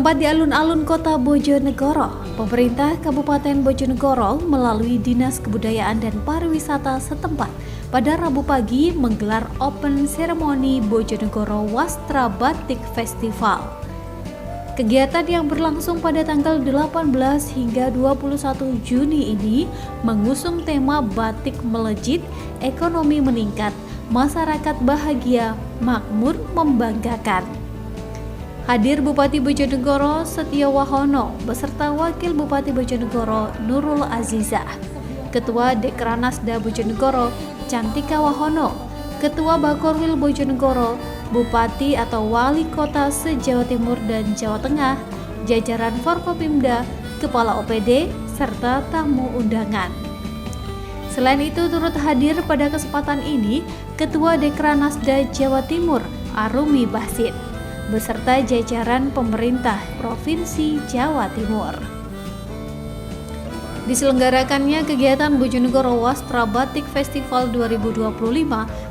Bertempat di alun-alun kota Bojonegoro, pemerintah Kabupaten Bojonegoro melalui Dinas Kebudayaan dan Pariwisata setempat pada Rabu pagi menggelar Open Ceremony Bojonegoro Wastra Batik Festival. Kegiatan yang berlangsung pada tanggal 18 hingga 21 Juni ini mengusung tema Batik Melejit, Ekonomi Meningkat, Masyarakat Bahagia, Makmur Membanggakan. Hadir Bupati Bojonegoro Setiowahono beserta Wakil Bupati Bojonegoro Nurul Azizah, Ketua Dekranasda Bojonegoro Cantika Wahono, Ketua Bakorwil Bojonegoro, Bupati atau Wali Kota se-Jawa Timur dan Jawa Tengah, jajaran Forkopimda, Kepala OPD, serta tamu undangan. Selain itu turut hadir pada kesempatan ini Ketua Dekranasda Jawa Timur Arumi Basit beserta jajaran pemerintah Provinsi Jawa Timur. Diselenggarakannya kegiatan Bojonegoro Wastra Batik Festival 2025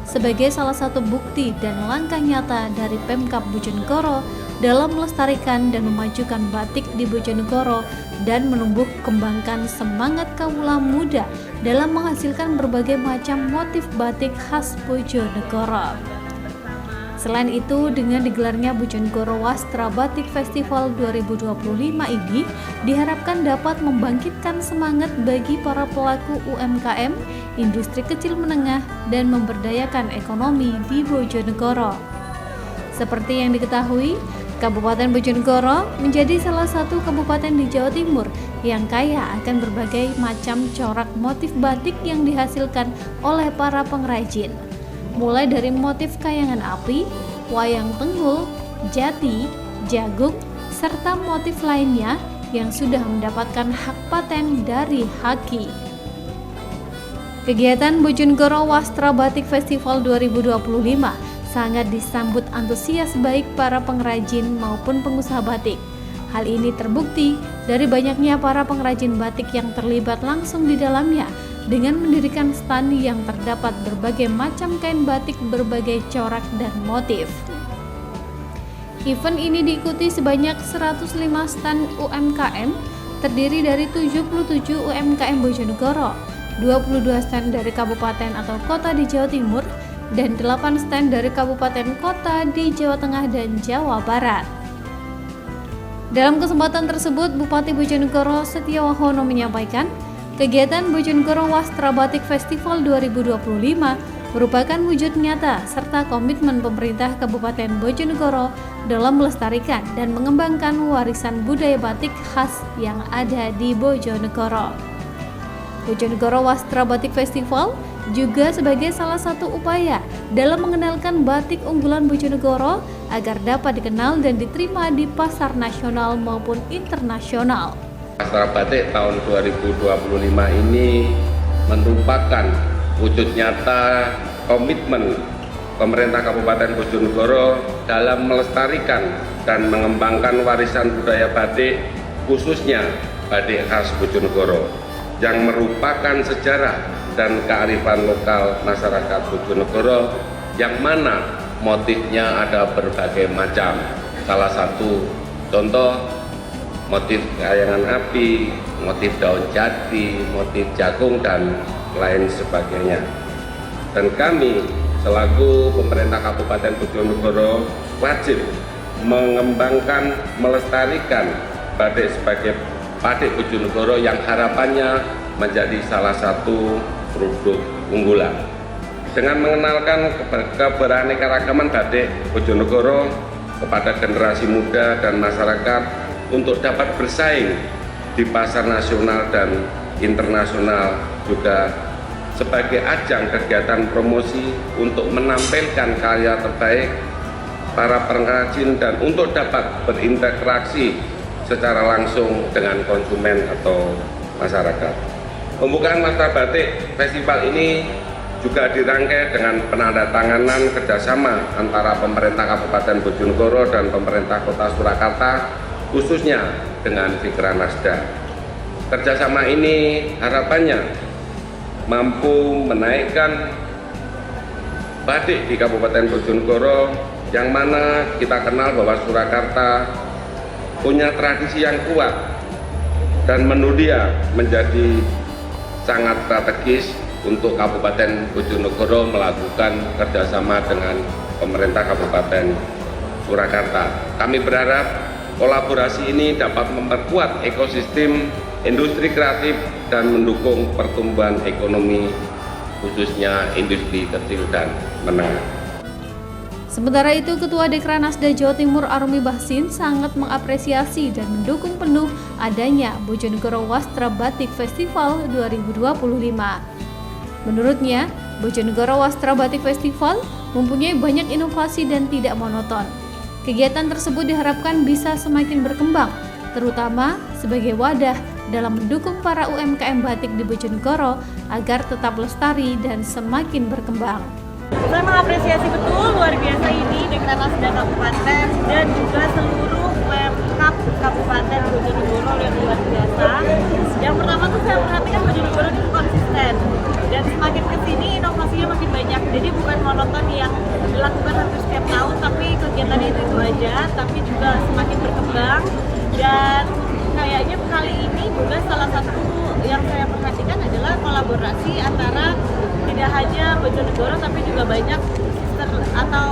sebagai salah satu bukti dan langkah nyata dari Pemkab Bojonegoro dalam melestarikan dan memajukan batik di Bojonegoro dan menumbuh kembangkan semangat kaula muda dalam menghasilkan berbagai macam motif batik khas Bojonegoro. Selain itu, dengan digelarnya Bojonegoro Wastra Batik Festival 2025 ini diharapkan dapat membangkitkan semangat bagi para pelaku UMKM, industri kecil menengah, dan memberdayakan ekonomi di Bojonegoro. Seperti yang diketahui, Kabupaten Bojonegoro menjadi salah satu kabupaten di Jawa Timur yang kaya akan berbagai macam corak motif batik yang dihasilkan oleh para pengrajin. Mulai dari motif kayangan api, wayang tenggul, jati, jagung, serta motif lainnya yang sudah mendapatkan hak paten dari HAKI. Kegiatan Bojonegoro Wastra Batik Festival 2025 sangat disambut antusias baik para pengrajin maupun pengusaha batik. Hal ini terbukti dari banyaknya para pengrajin batik yang terlibat langsung di dalamnya dengan mendirikan stand yang terdapat berbagai macam kain batik berbagai corak dan motif. Event ini diikuti sebanyak 105 stand UMKM terdiri dari 77 UMKM Bojonegoro, 22 stand dari kabupaten atau kota di Jawa Timur, dan 8 stand dari kabupaten kota di Jawa Tengah dan Jawa Barat. Dalam kesempatan tersebut, Bupati Bojonegoro Setiowahono menyampaikan, kegiatan Bojonegoro Wastra Batik Festival 2025 merupakan wujud nyata serta komitmen pemerintah Kabupaten Bojonegoro dalam melestarikan dan mengembangkan warisan budaya batik khas yang ada di Bojonegoro. Bojonegoro Wastra Batik Festival juga sebagai salah satu upaya dalam mengenalkan batik unggulan Bojonegoro agar dapat dikenal dan diterima di pasar nasional maupun internasional. Wastra Batik tahun 2025 ini merupakan wujud nyata komitmen pemerintah Kabupaten Bojonegoro dalam melestarikan dan mengembangkan warisan budaya batik, khususnya batik khas Bojonegoro, yang merupakan sejarah dan kearifan lokal masyarakat Bojonegoro, yang mana motifnya ada berbagai macam. Salah satu contoh motif kayangan api, motif daun jati, motif jagung, dan lain sebagainya. Dan kami selaku pemerintah Kabupaten Bojonegoro wajib mengembangkan, melestarikan batik sebagai batik Bojonegoro yang harapannya menjadi salah satu produk unggulan. Dengan mengenalkan keberaneka-ragaman batik Bojonegoro kepada generasi muda dan masyarakat untuk dapat bersaing di pasar nasional dan internasional, juga sebagai ajang kegiatan promosi untuk menampilkan karya terbaik para pengrajin dan untuk dapat berinteraksi secara langsung dengan konsumen atau masyarakat. Pembukaan Wastra Batik Festival ini juga dirangkai dengan penandatanganan kerjasama antara pemerintah Kabupaten Bojonegoro dan pemerintah Kota Surakarta, khususnya dengan Dekranasda. Kerjasama ini harapannya mampu menaikkan batik di Kabupaten Bojonegoro, yang mana kita kenal bahwa Surakarta punya tradisi yang kuat dan mendunia menjadi sangat strategis untuk Kabupaten Bojonegoro melakukan kerjasama dengan pemerintah Kabupaten Surakarta. Kami berharap kolaborasi ini dapat memperkuat ekosistem industri kreatif dan mendukung pertumbuhan ekonomi khususnya industri kecil dan menengah. Sementara itu, Ketua Dekranasda Jawa Timur Arumi Bahsin sangat mengapresiasi dan mendukung penuh adanya Bojonegoro Wastra Batik Festival 2025. Menurutnya, Bojonegoro Wastra Batik Festival mempunyai banyak inovasi dan tidak monoton. Kegiatan tersebut diharapkan bisa semakin berkembang, terutama sebagai wadah dalam mendukung para UMKM batik di Bojonegoro agar tetap lestari dan semakin berkembang. Saya mengapresiasi betul luar biasa ini Dekranasda Kabupaten dan juga seluruh Pemkab Kabupaten Bojonegoro yang luar biasa. Yang pertama tuh saya perhatikan Bojonegoro ini konsisten dan semakin kesini inovasinya makin banyak. Jadi bukan monoton yang dilakukan hampir setiap tahun, tapi kegiatannya itu aja, tapi juga semakin berkembang. Dan kayaknya kali ini juga salah satu yang saya perhatikan adalah kolaborasi antara tidak hanya Bojonegoro tapi juga banyak sister atau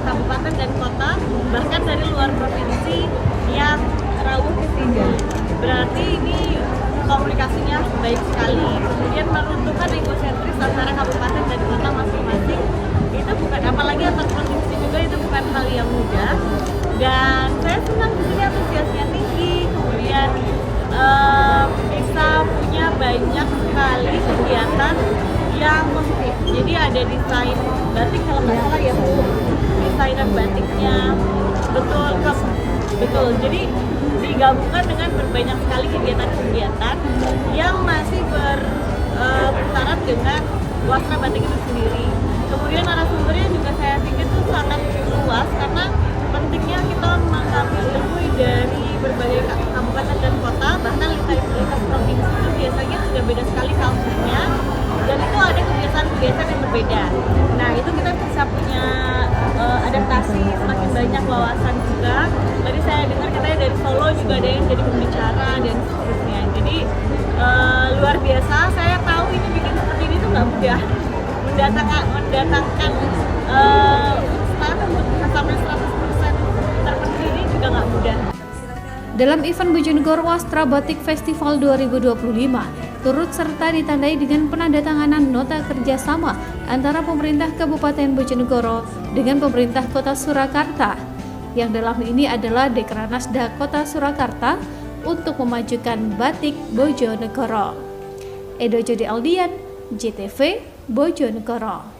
kabupaten dan kota, bahkan dari luar provinsi yang rawuh ke sini. Berarti ini komunikasinya baik sekali. Kemudian meruntuhkan egosentris antara kabupaten dan kota masing-masing. Itu bukan, apalagi antar provinsi juga, itu bukan hal yang mudah. Dan saya senang di sini antusiasnya tinggi. Kemudian bisa punya banyak sekali kegiatan yang positif. Jadi ada desain batik kalau nggak salah ya, desainer batiknya betul. Jadi digabungkan dengan berbanyak sekali kegiatan-kegiatan yang masih berputaran dengan wastra batik itu sendiri. Kemudian narasumbernya juga saya pikir itu sangat luas karena pentingnya kita mengambil ilmu dari berbagai kabupaten dan kota, bahkan lintas provinsi itu biasanya sudah beda sekali culture-nya. Dan itu ada kebiasaan-kebiasaan yang berbeda. Nah, itu kita bisa punya adaptasi, semakin banyak wawasan juga. Tadi saya dengar katanya dari Solo juga ada yang jadi pembicara dan seterusnya. Jadi luar biasa. Saya tahu ini bikin seperti ini tuh nggak mudah. Mendatangkan sampai 100% terpenuhi ini juga nggak mudah. Dalam event Bojonegoro Wastra Batik Festival 2025, turut serta ditandai dengan penandatanganan nota kerjasama antara pemerintah Kabupaten Bojonegoro dengan pemerintah Kota Surakarta, yang dalam ini adalah Dekranasda Kota Surakarta untuk memajukan batik Bojonegoro. Edo Jodi Aldian, JTV, Bojonegoro.